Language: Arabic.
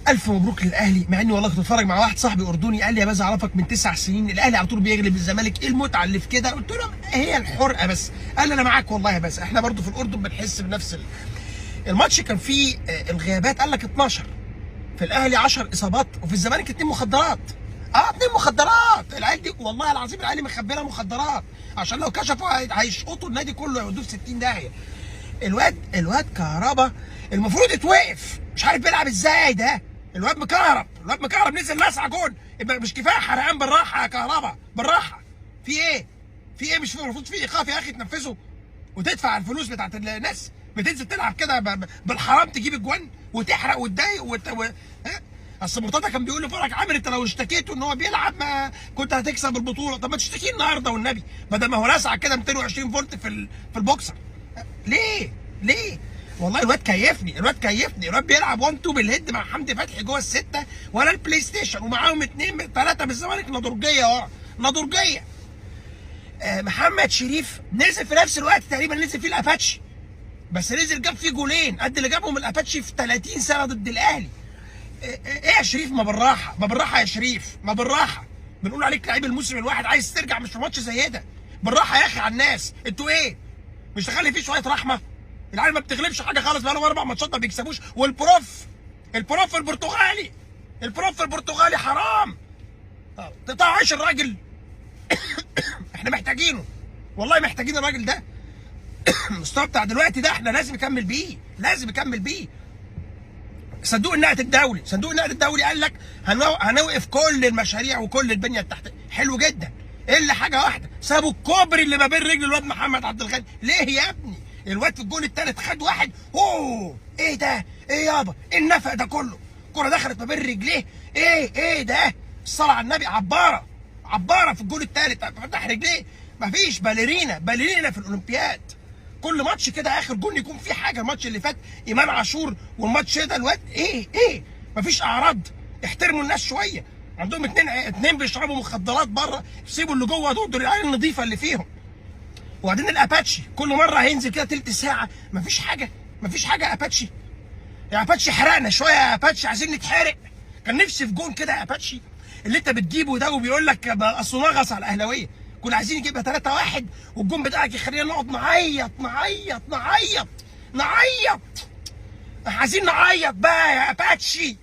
الف مبروك للاهلي. مع اني والله كنت بتفرج مع واحد صاحبي اردني قال لي يا باز اعرفك من 9 سنين الاهلي على طول بيغلب الزمالك، ايه المتعه اللي في كده؟ قلت له هي الحرقه بس. قال لي انا معاك والله يا باز، احنا برضو في الاردن بنحس بنفس الماتش. كان فيه الغيابات قال لك 12، في الاهلي 10 اصابات وفي الزمالك 2 مخدرات. 2 مخدرات. العيال دي والله العظيم الاهلي مخبينا مخدرات عشان لو كشفوا هيشقطوا النادي كله، يودوه في 60 داهيه. الواد كهربا المفروض يتوقف، مش عارف بيلعب ازاي ده. الواد مكهرب نزل لسع جون. مش كفايه حرقان؟ بالراحه يا كهربا بالراحه. في ايه؟ مش المفروض في ايقاف يا اخي تنفذه وتدفع الفلوس بتاعت الناس؟ بتنزل تلعب كده بالحرام تجيب اجوان وتحرق وتضايق اصل مرتضى كان بيقول لفرج عامر انت لو اشتكيته ان هو بيلعب ما كنت هتكسب البطوله. طب ما تشتكيه النهارده والنبي، بدل ما هو لاسع كده 220 فولت في البوكسر. ليه؟ والله الواد كيفني، الواد بيلعب 1 2 بالهيد مع حمدي فتحي جوه السته ولا البلاي ستيشن، ومعاهم 2 3 من الزمالك نضرجيه اهو نضرجيه. محمد شريف نزل في نفس الوقت تقريبا نزل فيه الاباتشي، بس نزل جاب فيه جولين قد اللي جابهم الاباتشي في 30 سنه ضد الاهلي. ايه يا شريف؟ ما بالراحه يا شريف، ما بالراحه. بنقول عليك لعيب الموسم الواحد عايز ترجع مش في ماتش زي ده. بالراحه يا اخي على الناس. انتوا ايه؟ مش تخلي فيه شويه رحمه؟ العيال ما بتغلبش حاجه خالص، بقالهم 4 ماتشات ما بيكسبوش. والبروف البرتغالي حرام تقطع عيش الراجل. احنا محتاجينه والله، محتاجين الراجل ده. المستوى بتاع دلوقتي ده احنا لازم نكمل بيه. صندوق النقد الدولي قال لك هنوقف كل المشاريع وكل البنيه التحتيه. حلو جدا، الا حاجه واحده، سابوا الكوبري اللي ما بين رجل الواد محمد عبد الغني. ليه يا ابني؟ الواد في الجول الثالث خد واحد. ايه ده؟ ايه يابا؟ ايه النفق ده كله؟ الكوره دخلت ما بين رجليه. ايه ده؟ الصلاه على النبي. عباره في الجول الثالث فتح رجليه. مفيش باليرينا في الاولمبياد. كل ماتش كده اخر جون يكون في حاجه. الماتش اللي فات امام عاشور، والماتش ده الواد ايه مفيش اعراض. احترموا الناس شويه. عندهم اتنين بيشربوا مخدرات بره، سيبوا اللي جوه دول العيال النظيفه اللي فيهم. وبعدين الاباتشي كل مره هينزل كده تلت ساعه. مفيش حاجه يا اباتشي. حرقنا شويه يا اباتشي، عايزين نتحرق. كان نفسي في جون كده يا اباتشي اللي انت بتجيبه ده وبيقول لك اصل نغص على الاهلاويه. كنا عايزين نجيبها 3-1 والجون بتاعك يخلينا نقعد نعيط. عايزين نعيط بقى يا اباتشي،